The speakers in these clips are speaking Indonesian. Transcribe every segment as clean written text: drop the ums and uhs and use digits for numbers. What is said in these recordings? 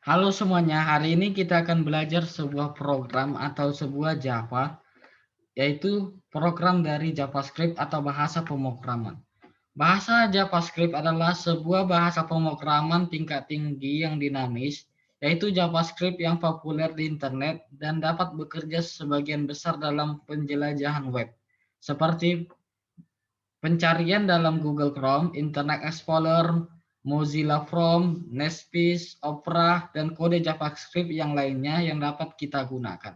Halo semuanya, hari ini kita akan belajar sebuah program atau sebuah Java, yaitu program dari JavaScript atau bahasa pemrograman. Bahasa JavaScript adalah sebuah bahasa pemrograman tingkat tinggi yang dinamis, yaitu JavaScript yang populer di internet dan dapat bekerja sebagian besar dalam penjelajahan web, seperti pencarian dalam Google Chrome, Internet Explorer, Mozilla Chrome, Netspace, Opera, dan kode JavaScript yang lainnya yang dapat kita gunakan.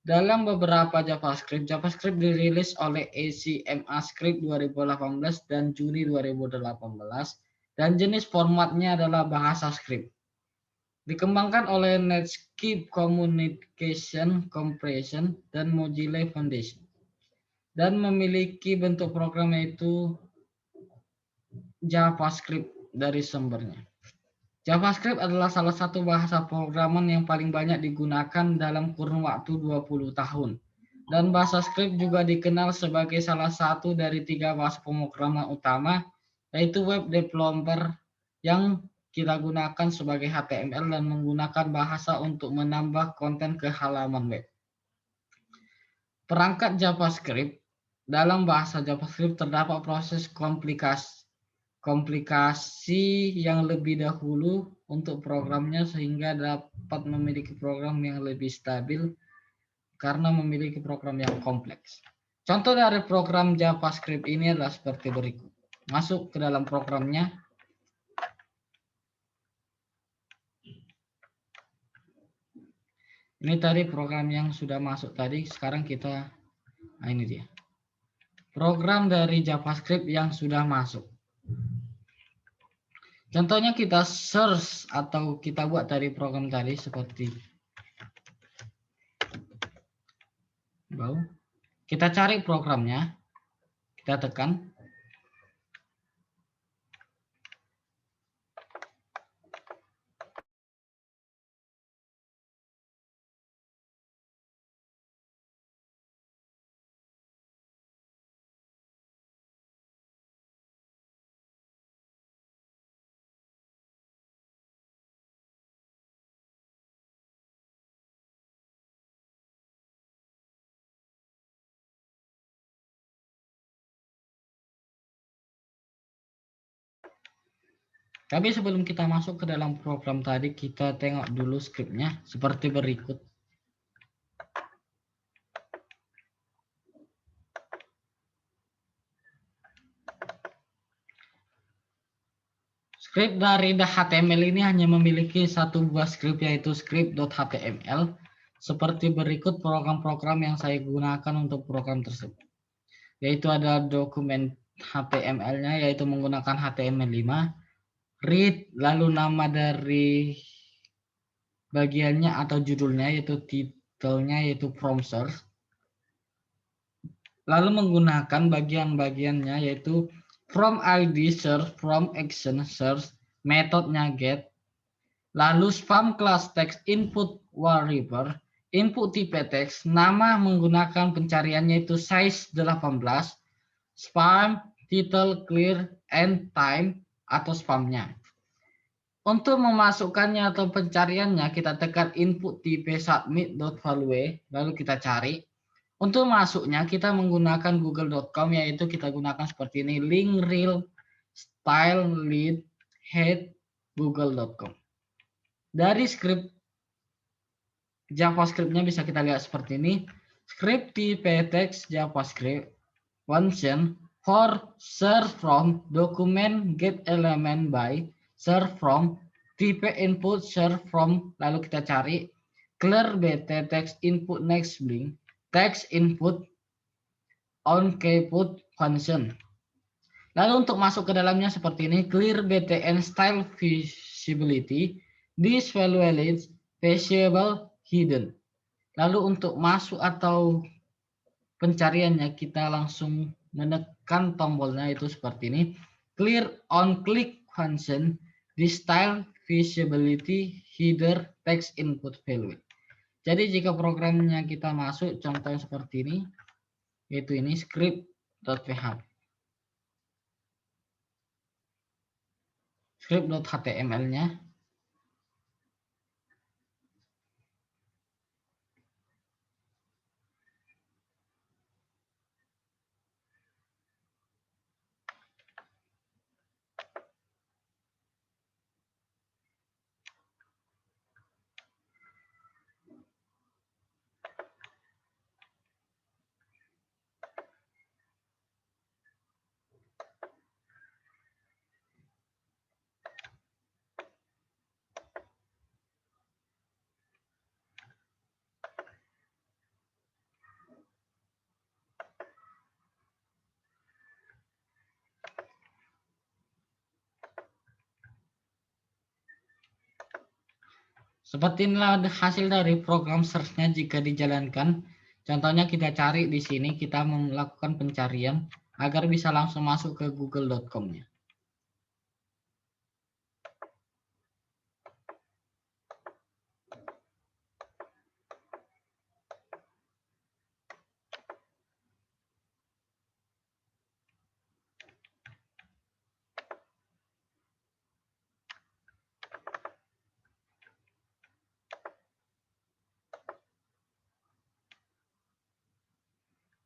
Dalam beberapa JavaScript dirilis oleh ACMAscript 2018 dan Juni 2018, dan jenis formatnya adalah bahasa script. Dikembangkan oleh Netscape Communication Corporation dan Mozilla Foundation, dan memiliki bentuk program yaitu JavaScript dari sumbernya. JavaScript adalah salah satu bahasa pemrograman yang paling banyak digunakan dalam kurun waktu 20 tahun. Dan bahasa script juga dikenal sebagai salah satu dari 3 bahasa pemrograman utama, yaitu web developer yang kita gunakan sebagai HTML dan menggunakan bahasa untuk menambah konten ke halaman web. Perangkat JavaScript. Dalam bahasa JavaScript terdapat proses komplikasi yang lebih dahulu untuk programnya sehingga dapat memiliki program yang lebih stabil karena memiliki program yang kompleks. Contoh dari program JavaScript ini adalah seperti berikut. Masuk ke dalam programnya. Ini tadi program yang sudah masuk tadi, sekarang kita, nah ini dia. Program dari JavaScript yang sudah masuk. Contohnya kita search atau kita buat dari program tadi seperti bau. Kita cari programnya, kita tekan. Tapi sebelum kita masuk ke dalam program tadi, kita tengok dulu skripnya seperti berikut. Skrip dari HTML ini hanya memiliki satu buah skrip, yaitu script.html. Seperti berikut program-program yang saya gunakan untuk program tersebut. Yaitu ada dokumen HTML-nya, yaitu menggunakan HTML5. Read, lalu nama dari bagiannya atau judulnya, yaitu titelnya, yaitu from source. Lalu menggunakan bagian-bagiannya, yaitu from ID search, from action search, metodenya get, lalu spam class text input variable, input tipe teks, nama menggunakan pencariannya itu size 18, spam, title, clear, and time atau spamnya. Untuk memasukkannya atau pencariannya, kita tekan input tipe submit.value, lalu kita cari. Untuk masuknya kita menggunakan google.com, yaitu kita gunakan seperti ini, link rel style lead head google.com. Dari script JavaScript-nya bisa kita lihat seperti ini. Script tipe text JavaScript function for search from document get element by search from tipe input search from, lalu kita cari clear bt text input next blank text input on keyput function. Lalu untuk masuk ke dalamnya seperti ini, clear btn style visibility, this value is visible hidden. Lalu untuk masuk atau pencariannya kita langsung menekan tombolnya itu seperti ini, clear on click function, this style visibility header text input value. Jadi jika programnya kita masuk, contohnya seperti ini, yaitu ini script.php, script.html-nya. Seperti inilah hasil dari program search-nya jika dijalankan. Contohnya kita cari di sini, kita melakukan pencarian agar bisa langsung masuk ke google.com-nya.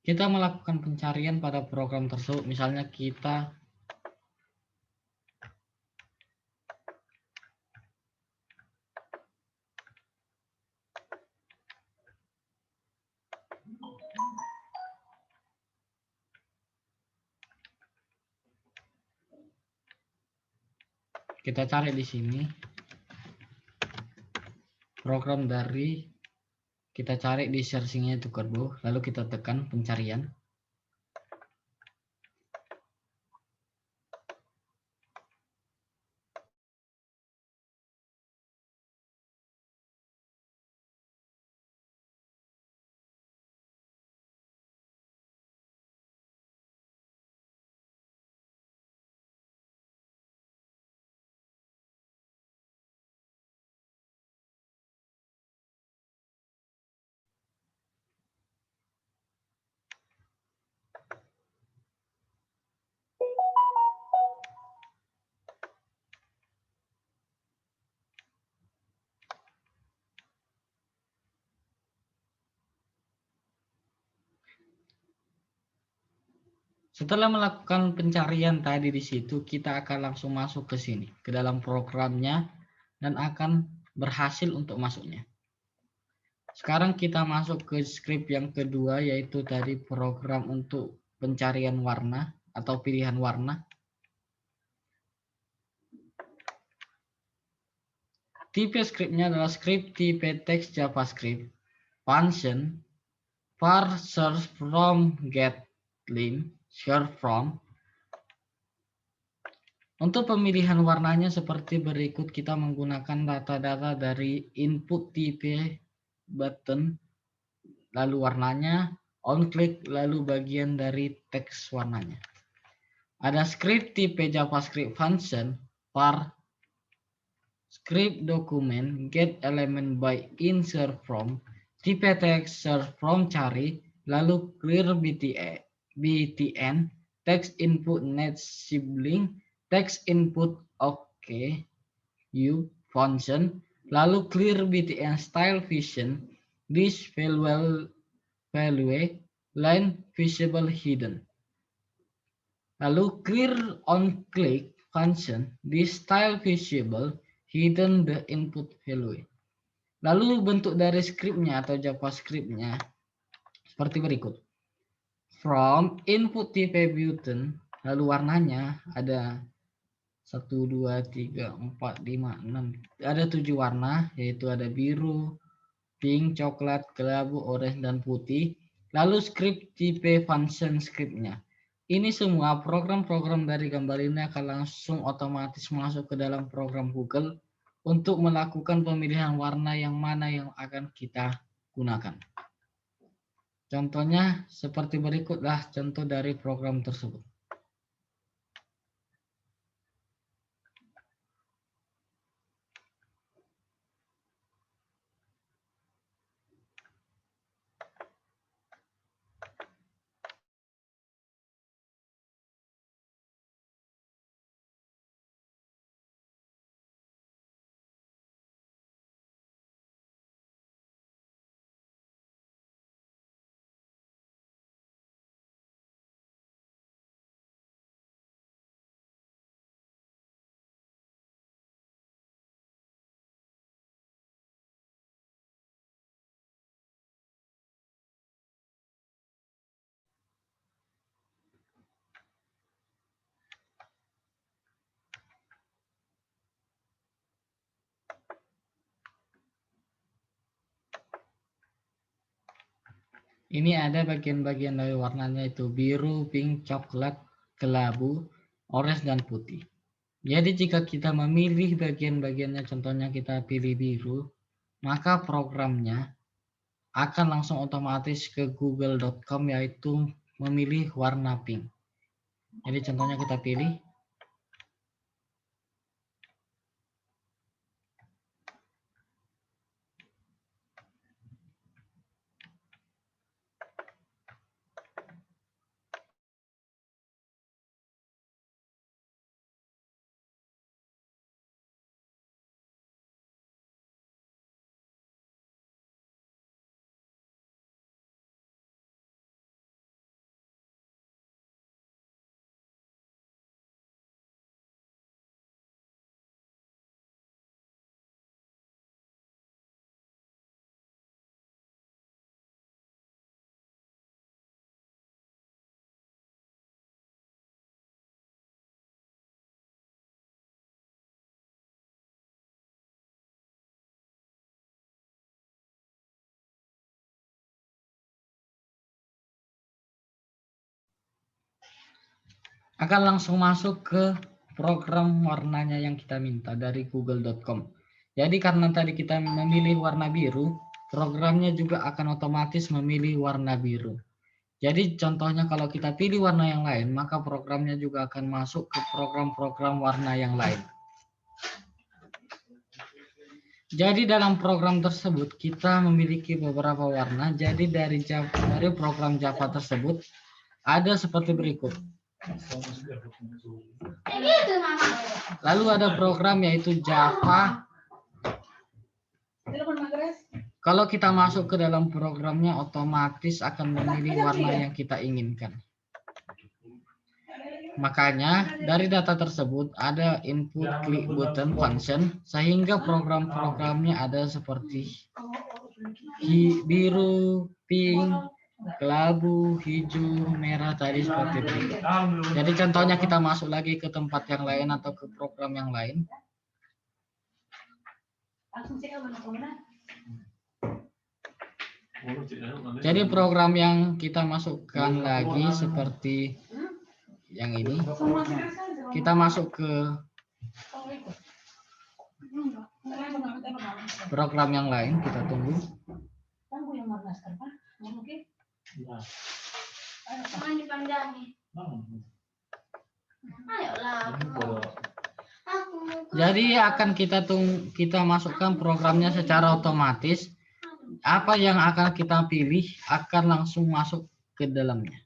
Kita melakukan pencarian pada program tersebut, misalnya kita cari di sini program dari, kita cari di searchingnya itu Kerbo, lalu kita tekan pencarian. Setelah melakukan pencarian tadi di situ, kita akan langsung masuk ke sini, ke dalam programnya, dan akan berhasil untuk masuknya. Sekarang kita masuk ke script yang kedua, yaitu tadi program untuk pencarian warna atau pilihan warna. Tipe scriptnya adalah script tipe teks JavaScript, function, var search from get link, search from. Untuk pemilihan warnanya seperti berikut, kita menggunakan data-data dari input tipe button, lalu warnanya, on click, lalu bagian dari teks warnanya. Ada script tipe JavaScript function, var script dokumen, get element by insert from, tipe teks search from cari, lalu clear btn, text input net sibling, text input oke, u function, lalu clear btn style vision, this value line visible hidden. Lalu clear on click function, this style visible hidden the input value. Lalu bentuk dari scriptnya atau JavaScriptnya seperti berikut. From input tipe button, lalu warnanya ada 1, 2, 3, 4, 5, 6. Ada 7 warna, yaitu ada biru, pink, coklat, kelabu, orange, dan putih. Lalu script tipe function scriptnya. Ini semua program-program dari gambar ini akan langsung otomatis masuk ke dalam program Google untuk melakukan pemilihan warna yang mana yang akan kita gunakan. Contohnya seperti berikutlah contoh dari program tersebut. Ini ada bagian-bagian dari warnanya itu biru, pink, coklat, kelabu, orange, dan putih. Jadi jika kita memilih bagian-bagiannya, contohnya kita pilih biru, maka programnya akan langsung otomatis ke google.com, yaitu memilih warna pink. Jadi contohnya kita pilih. Akan langsung masuk ke program warnanya yang kita minta dari google.com. Jadi karena tadi kita memilih warna biru, programnya juga akan otomatis memilih warna biru. Jadi contohnya kalau kita pilih warna yang lain, maka programnya juga akan masuk ke program-program warna yang lain. Jadi dalam program tersebut kita memiliki beberapa warna. Jadi dari program Java tersebut ada seperti berikut. Lalu ada program yaitu Java. Kalau kita masuk ke dalam programnya, otomatis akan memilih warna yang kita inginkan. Makanya dari data tersebut ada input klik button function, sehingga program-programnya ada seperti biru, pink, kelabu, hijau, merah tadi seperti itu. Jadi contohnya kita masuk lagi ke tempat yang lain atau ke program yang lain. Jadi program yang kita masukkan lagi seperti yang ini. Kita masuk ke program yang lain, kita tunggu. Jadi akan kita masukkan programnya secara otomatis. Apa yang akan kita pilih akan langsung masuk ke dalamnya.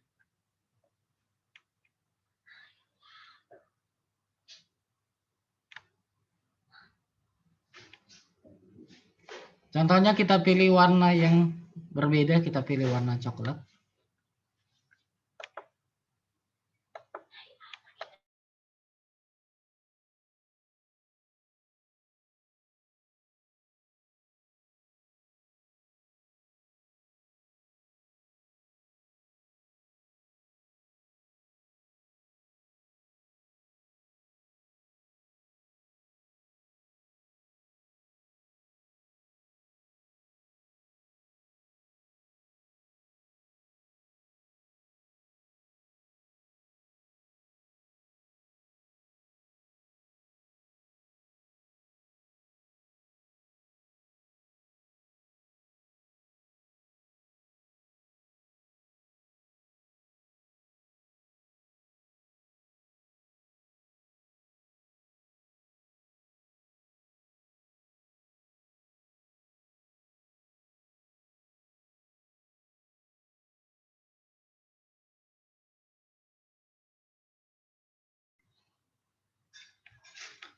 Contohnya kita pilih warna yang berbeda, kita pilih warna coklat.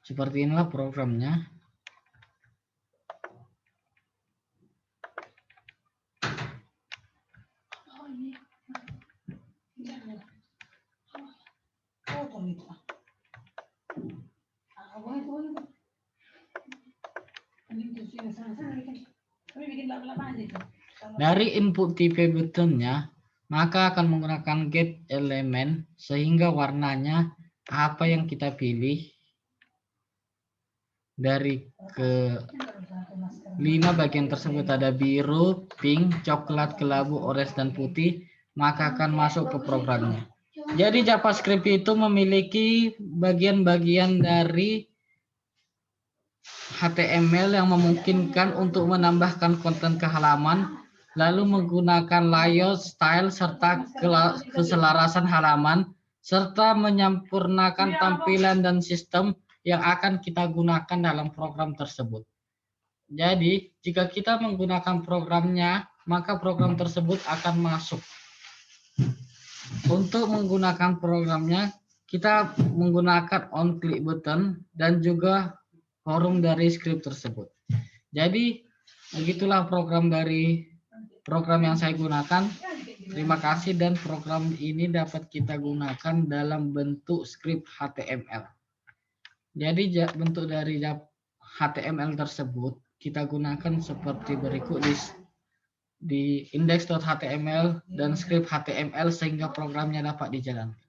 Seperti inilah programnya. Dari input tipe buttonnya, maka akan menggunakan get elemen sehingga warnanya apa yang kita pilih dari ke 5 bagian tersebut ada biru, pink, coklat, kelabu, orange, dan putih, maka akan masuk ke programnya. Jadi JavaScript itu memiliki bagian-bagian dari HTML yang memungkinkan untuk menambahkan konten ke halaman, lalu menggunakan layout, style, serta keselarasan halaman, serta menyempurnakan tampilan dan sistem yang akan kita gunakan dalam program tersebut. Jadi, jika kita menggunakan programnya, maka program tersebut akan masuk. Untuk menggunakan programnya, kita menggunakan on-click button dan juga forum dari script tersebut. Jadi, begitulah program yang saya gunakan. Terima kasih, dan program ini dapat kita gunakan dalam bentuk script HTML. Jadi, bentuk dari HTML tersebut kita gunakan seperti berikut di index.html dan script HTML sehingga programnya dapat dijalankan.